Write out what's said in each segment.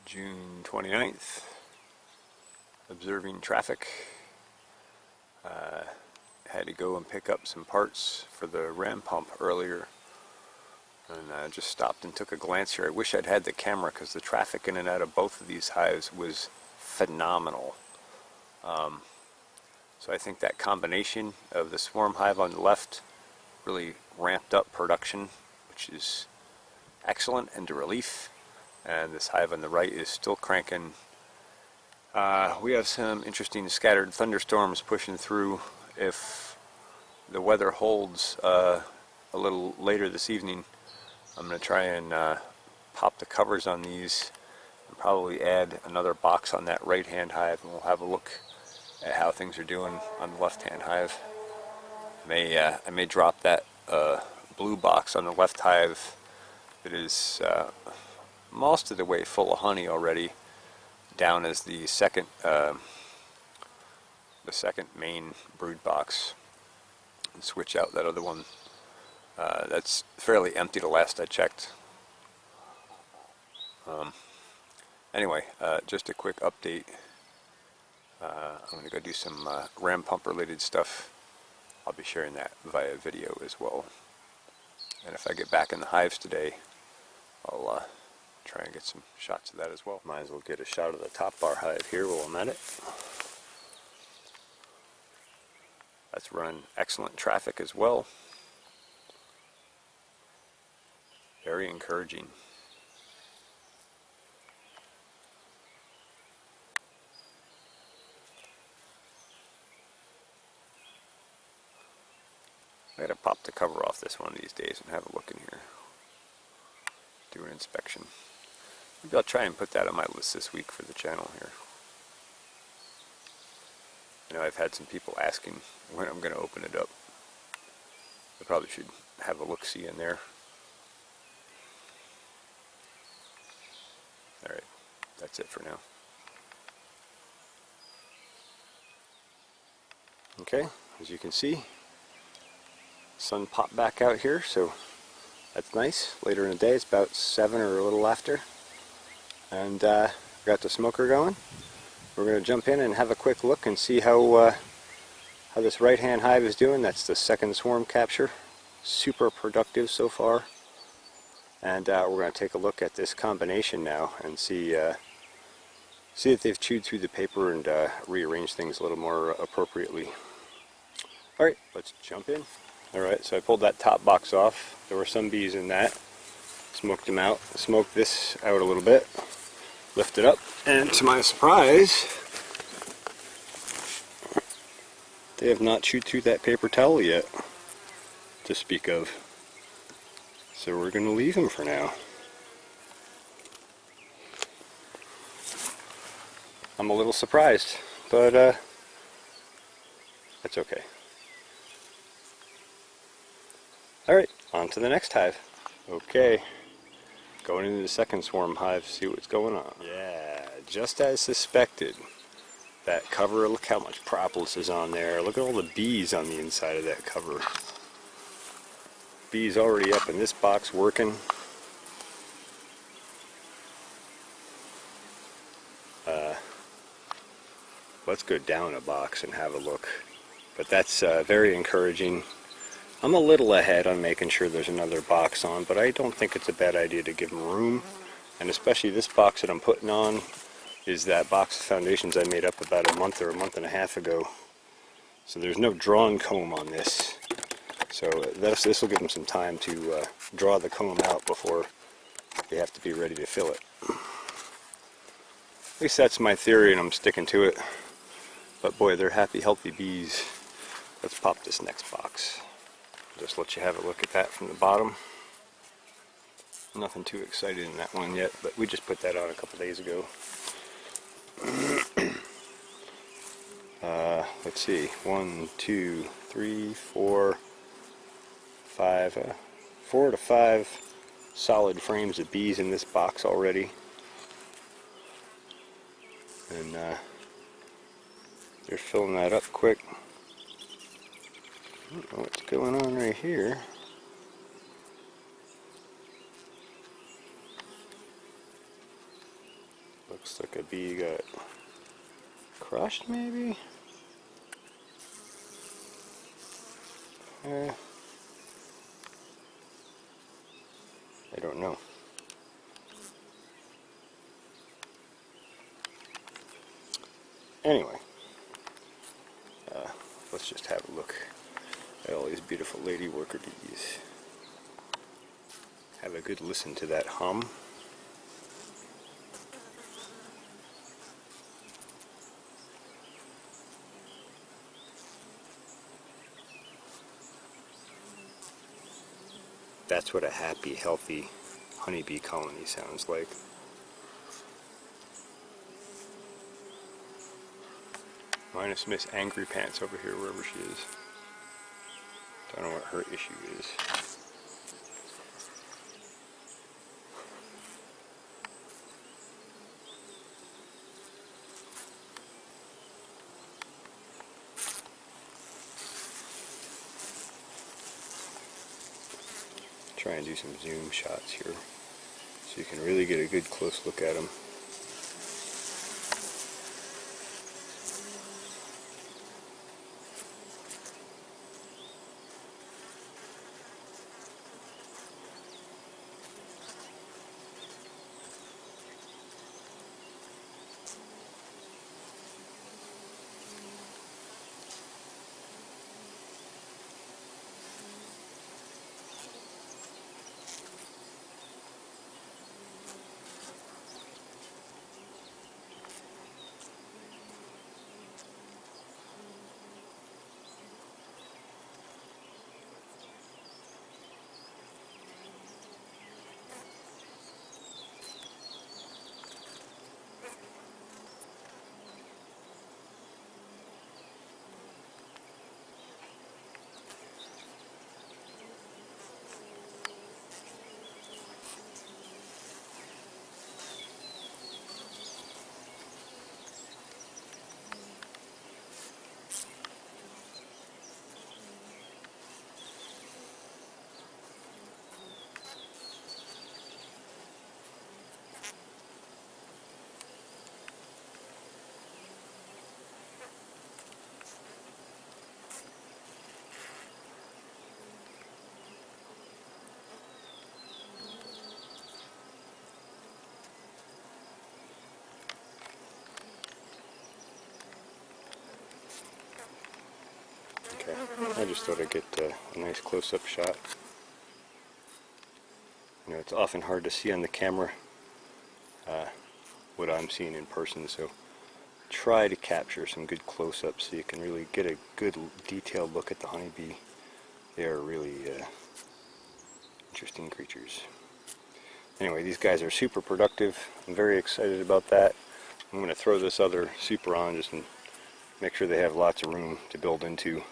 June 29th, observing traffic. Had to go and pick up some parts for the ram pump earlier, and just stopped and took a glance here. I wish I'd had the camera because the traffic in and out of both of these hives was phenomenal. So I think that combination of the swarm hive on the left really ramped up production, which is excellent and a relief. And this hive on the right is still cranking. We have some interesting scattered thunderstorms pushing through. If the weather holds a little later this evening, I'm going to try and pop the covers on these and probably add another box on that right hand hive, and we'll have a look at how things are doing on the left hand hive. I may drop that blue box on the left hive that is most of the way full of honey already, down as the second main brood box, and switch out that other one that's fairly empty the last I checked. Anyway, just a quick update. I'm going to go do some ram pump related stuff. I'll be sharing that via video as well. And if I get back in the hives today, I'll try and get some shots of that as well. Might as well get a shot of the top bar hive here while I'm at it. That's running excellent traffic as well. Very encouraging. I gotta pop the cover off this one of these days and have a look in here. Do an inspection. Maybe I'll try and put that on my list this week for the channel here. I know I've had some people asking when I'm going to open it up. I probably should have a look-see in there. Alright, that's it for now. Okay, as you can see, sun popped back out here, so that's nice. Later in the day, it's about 7 or a little after, and got the smoker going. We're going to jump in and have a quick look and see how this right hand hive is doing. That's the second swarm capture. Super productive so far, and we're going to take a look at this combination now and see if they've chewed through the paper and rearranged things a little more appropriately. Alright, let's jump in. Alright, so I pulled that top box off. There were some bees in that. Smoked them out. Smoked this out a little bit. Lift it up, and to my surprise, they have not chewed through that paper towel yet, to speak of. So we're going to leave them for now. I'm a little surprised, but that's okay. Alright, on to the next hive. Okay, going into the second swarm hive, see what's going on. Yeah, just as suspected. That cover, look how much propolis is on there. Look at all the bees on the inside of that cover. Bees already up in this box working. Let's go down a box and have a look. But that's very encouraging. I'm a little ahead on making sure there's another box on, but I don't think it's a bad idea to give them room. And especially this box that I'm putting on is that box of foundations I made up about a month or a month and a half ago. So there's no drawn comb on this. So this will give them some time to draw the comb out before they have to be ready to fill it. At least that's my theory, and I'm sticking to it. But boy, they're happy, healthy bees. Let's pop this next box. Just let you have a look at that from the bottom. Nothing too exciting in that one yet, but we just put that on a couple days ago. Let's see, 1, 2, 3, 4, 5, 4 to 5 solid frames of bees in this box already. And they're filling that up quick. I don't know what's going on right here. Looks like a bee got crushed, maybe? I don't know. Anyway, let's just have a look at all these beautiful lady worker bees. Have a good listen to that hum. That's what a happy, healthy honeybee colony sounds like. Minus Miss Angry Pants over here, wherever she is. Don't know what her issue is. Try and do some zoom shots here so you can really get a good close look at them. Okay, I just thought I'd get a nice close-up shot. You know, it's often hard to see on the camera what I'm seeing in person, so try to capture some good close-ups so you can really get a good detailed look at the honeybee. They are really interesting creatures. Anyway, these guys are super productive. I'm very excited about that. I'm going to throw this other super on just and make sure they have lots of room to build into.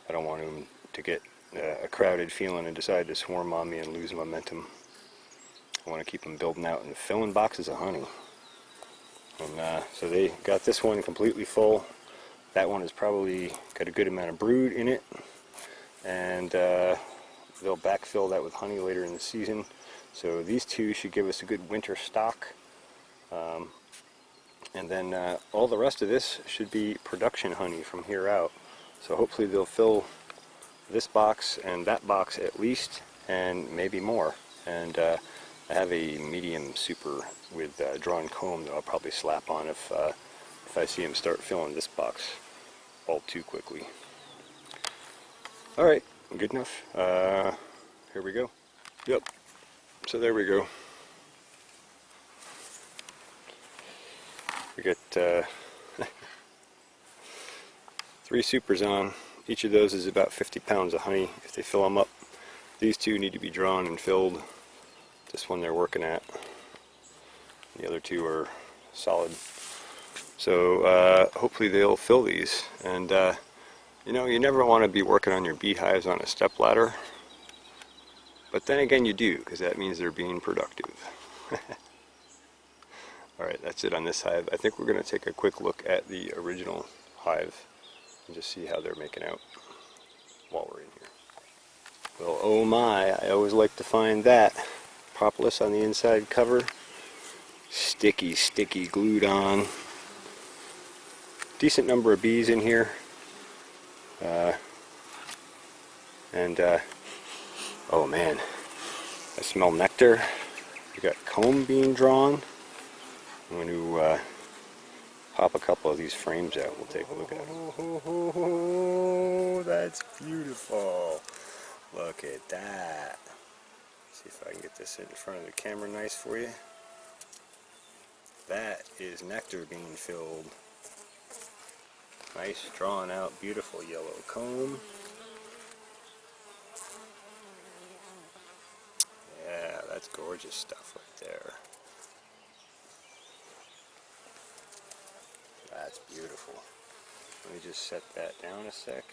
I don't want them to get a crowded feeling and decide to swarm on me and lose momentum. I want to keep them building out and filling boxes of honey. And so they got this one completely full. That one has probably got a good amount of brood in it. And they'll backfill that with honey later in the season. So these two should give us a good winter stock. And then all the rest of this should be production honey from here out. So hopefully they'll fill this box and that box at least, and maybe more. And I have a medium super with drawn comb that I'll probably slap on if I see them start filling this box all too quickly. Alright, good enough. Here we go. Yep, so there we go. We got 3 supers on. Each of those is about 50 pounds of honey if they fill them up. These two need to be drawn and filled. This one they're working at. The other two are solid. So hopefully they'll fill these. And you know, you never want to be working on your beehives on a step ladder. But then again you do, because that means they're being productive. Alright, that's it on this hive. I think we're going to take a quick look at the original hive and just see how they're making out while we're in here. Well, oh my, I always like to find that. Propolis on the inside cover. sticky glued on. Decent number of bees in here. Oh man, I smell nectar. We got comb being drawn. I'm going to pop a couple of these frames out. We'll take a look at it. Oh, that's beautiful. Look at that. See if I can get this in front of the camera nice for you. That is nectar being filled. Nice drawn out, beautiful yellow comb. Yeah, that's gorgeous stuff right there. That's beautiful. Let me just set that down a sec.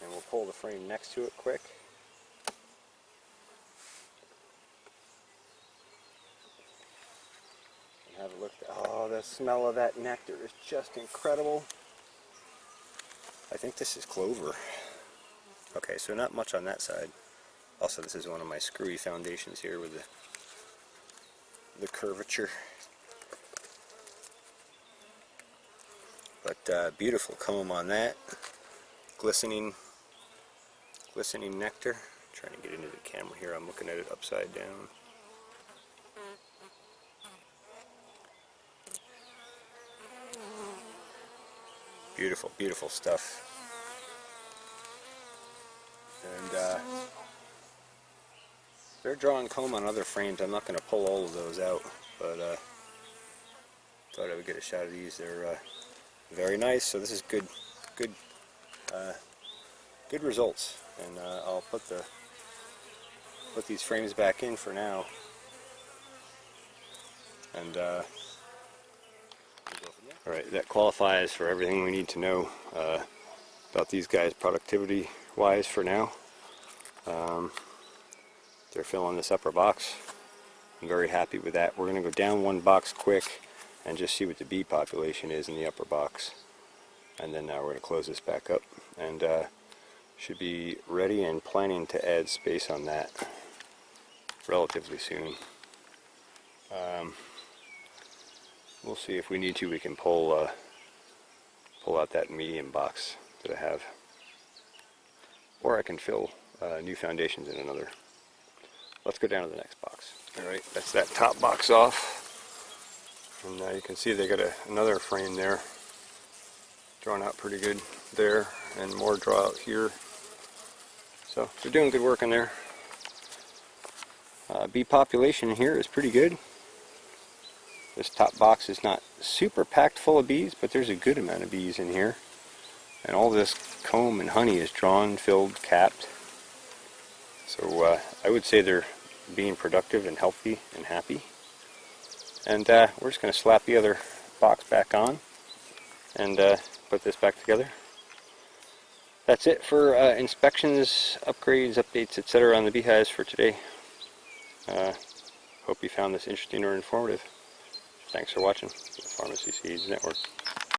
And we'll pull the frame next to it quick. And have a look. Oh, the smell of that nectar is just incredible. I think this is clover. Okay, so not much on that side. Also, this is one of my screwy foundations here with the curvature. But beautiful comb on that. Glistening nectar. I'm trying to get into the camera here. I'm looking at it upside down. Beautiful, beautiful stuff. And they're drawing comb on other frames. I'm not going to pull all of those out, but thought I would get a shot of these. They're very nice. So this is good results. And I'll put these frames back in for now. And alright, that qualifies for everything we need to know about these guys productivity wise for now. They're filling this upper box. I'm very happy with that. We're going to go down one box quick and just see what the bee population is in the upper box. And then now we're going to close this back up and should be ready and planning to add space on that relatively soon. We'll see if we need to. We can pull out that medium box that I have, or I can fill new foundations in another. Let's go down to the next box. Alright, that's that top box off. And you can see they got another frame there. Drawn out pretty good there, and more draw out here. So they're doing good work in there. Bee population here is pretty good. This top box is not super packed full of bees, but there's a good amount of bees in here. And all this comb and honey is drawn, filled, capped. So I would say they're being productive and healthy and happy. And we're just going to slap the other box back on and put this back together. That's it for inspections, upgrades, updates, etc. on the beehives for today. Hope you found this interesting or informative. Thanks for watching the Pharmacy Seeds Network.